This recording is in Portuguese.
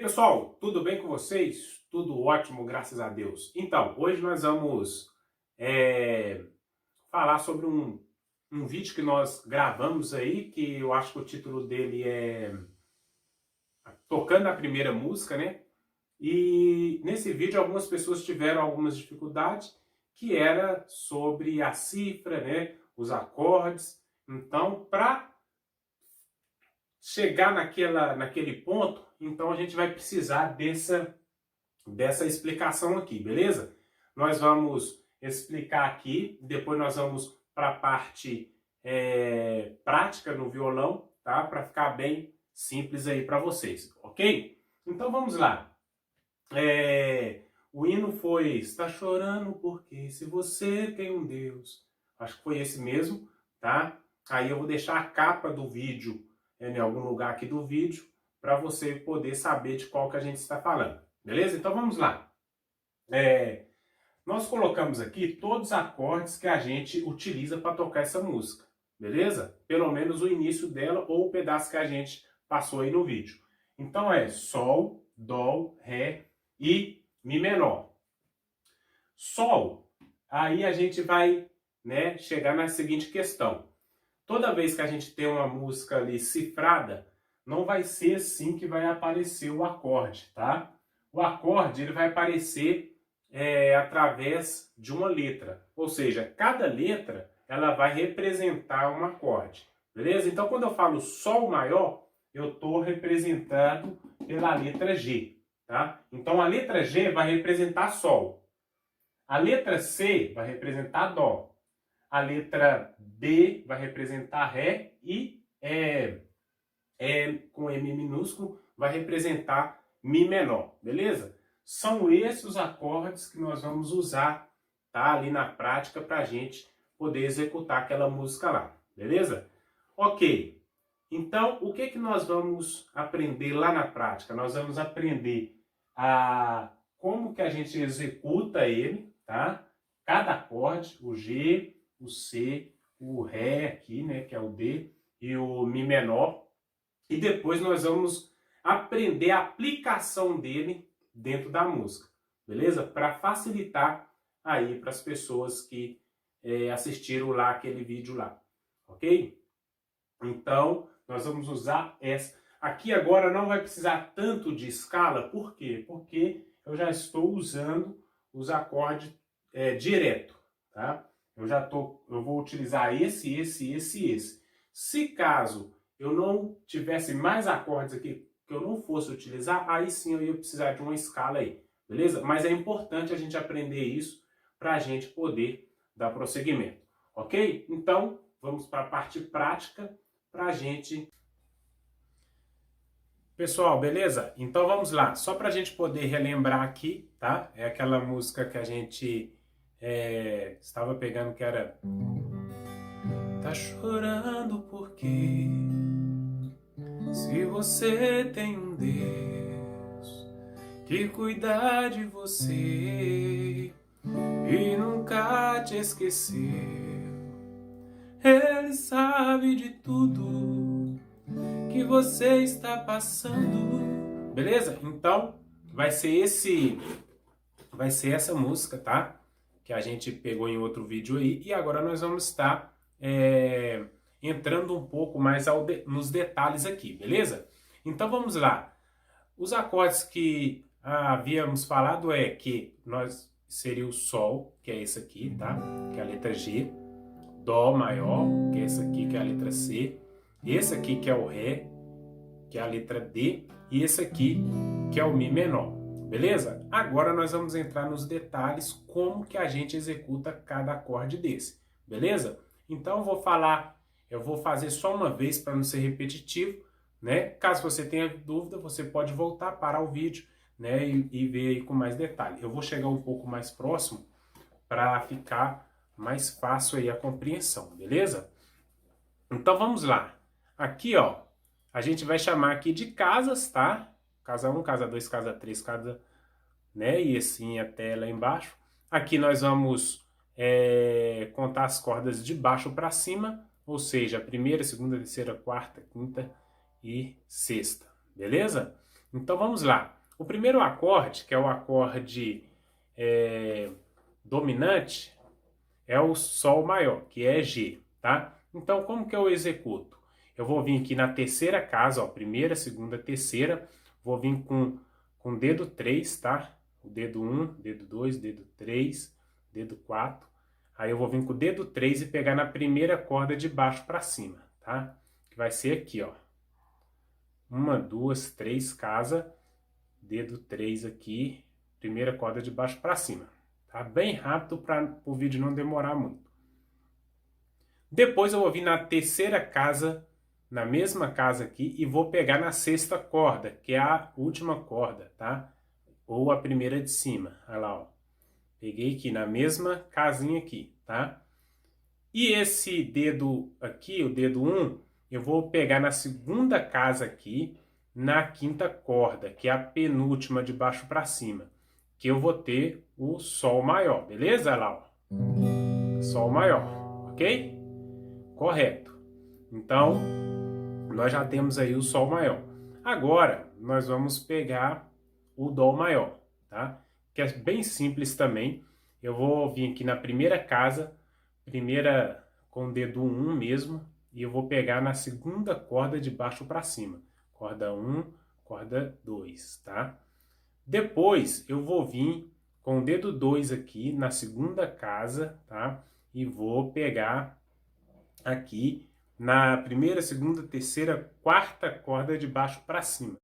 Pessoal, tudo bem com vocês? Tudo ótimo, graças a Deus. Então, hoje nós vamos falar sobre um vídeo que nós gravamos aí, que eu acho que o título dele é Tocando a Primeira Música, né? E nesse vídeo algumas pessoas tiveram algumas dificuldades, que era sobre a cifra, né? Os acordes. Então, para chegar naquele ponto, então a gente vai precisar dessa explicação aqui, beleza? Nós vamos explicar aqui, depois nós vamos para a parte prática no violão, tá? Para ficar bem simples aí para vocês, ok? Então vamos lá. O hino foi Está chorando porque se você tem um Deus. Acho que foi esse mesmo, tá? Aí eu vou deixar a capa do vídeo em algum lugar aqui do vídeo para você poder saber de qual que a gente está falando. Beleza? Então vamos lá. Nós colocamos aqui todos os acordes que a gente utiliza para tocar essa música. Beleza? Pelo menos o início dela ou o pedaço que a gente passou aí no vídeo. Então é Sol, Dó, Ré e Mi menor. Sol, aí a gente vai, né, chegar na seguinte questão. Toda vez que a gente tem uma música ali cifrada, não vai ser assim que vai aparecer o acorde, tá? O acorde ele vai aparecer através de uma letra. Ou seja, cada letra ela vai representar um acorde. Beleza? Então, quando eu falo Sol maior, eu estou representando pela letra G. Tá? Então, a letra G vai representar Sol. A letra C vai representar Dó. A letra D vai representar Ré e com M minúsculo vai representar Mi menor, beleza? São esses os acordes que nós vamos usar, tá, ali na prática para a gente poder executar aquela música lá, beleza? Ok, então o que nós vamos aprender lá na prática? Nós vamos aprender como que a gente executa ele, tá? Cada acorde, o G, o C, o Ré aqui, né, que é o D, e o Mi menor. E depois nós vamos aprender a aplicação dele dentro da música, beleza? Para facilitar aí para as pessoas que assistiram lá aquele vídeo lá, ok? Então, nós vamos usar essa. Aqui agora não vai precisar tanto de escala, por quê? Porque eu já estou usando os acordes direto, tá? Eu vou utilizar esse. Se caso eu não tivesse mais acordes aqui que eu não fosse utilizar, aí sim eu ia precisar de uma escala aí, beleza? Mas é importante a gente aprender isso para a gente poder dar prosseguimento, ok? Então, vamos para a parte prática para a gente... Pessoal, beleza? Então vamos lá, só para a gente poder relembrar aqui, tá? É aquela música que a gente estava pegando que era... Tá chorando porque se você tem um Deus que cuida de você e nunca te esqueceu, Ele sabe de tudo que você está passando. Beleza? Então vai ser essa música, tá? Que a gente pegou em outro vídeo aí, e agora nós vamos estar entrando um pouco mais nos detalhes aqui, beleza? Então vamos lá. Os acordes que havíamos falado que seria o Sol, que é esse aqui, tá? Que é a letra G. Dó maior, que é esse aqui, que é a letra C. Esse aqui que é o Ré, que é a letra D. E esse aqui que é o Mi menor. Beleza? Agora nós vamos entrar nos detalhes como que a gente executa cada acorde desse. Beleza? Então eu vou fazer só uma vez para não ser repetitivo, né? Caso você tenha dúvida, você pode voltar, parar o vídeo, né, e ver aí com mais detalhe. Eu vou chegar um pouco mais próximo para ficar mais fácil aí a compreensão, beleza? Então vamos lá. Aqui, ó, a gente vai chamar aqui de casas, tá? Casa 1, casa 2, casa 3, casa, né? E assim até lá embaixo. Aqui nós vamos contar as cordas de baixo para cima, ou seja, a primeira, segunda, terceira, quarta, quinta e sexta, beleza? Então vamos lá. O primeiro acorde, que é o acorde dominante, é o Sol maior, que é G, tá? Então como que eu executo? Eu vou vir aqui na terceira casa, ó, primeira, segunda, terceira, vou vir com o dedo 3, tá? O dedo 1, dedo 2, dedo 3, dedo 4. Aí eu vou vir com o dedo 3 e pegar na primeira corda de baixo para cima, tá? Que vai ser aqui, ó. 1, 2, 3 casa, dedo 3 aqui, primeira corda de baixo para cima. Tá bem rápido para o vídeo não demorar muito. Depois eu vou vir na terceira casa, na mesma casa aqui, e vou pegar na sexta corda, que é a última corda, tá? Ou a primeira de cima. Olha lá, ó. Peguei aqui na mesma casinha aqui, tá? E esse dedo aqui, o dedo 1, eu vou pegar na segunda casa aqui, na quinta corda, que é a penúltima de baixo para cima, que eu vou ter o Sol maior, beleza? Olha lá, ó. Sol maior, ok? Correto. Então, nós já temos aí o Sol maior. Agora, nós vamos pegar o Dó maior, tá? Que é bem simples também. Eu vou vir aqui na primeira casa, primeira com o dedo 1 mesmo, e eu vou pegar na segunda corda de baixo para cima. Corda 1, corda 2, tá? Depois, eu vou vir com o dedo 2 aqui na segunda casa, tá? E vou pegar aqui na primeira, segunda, terceira, quarta corda de baixo para cima.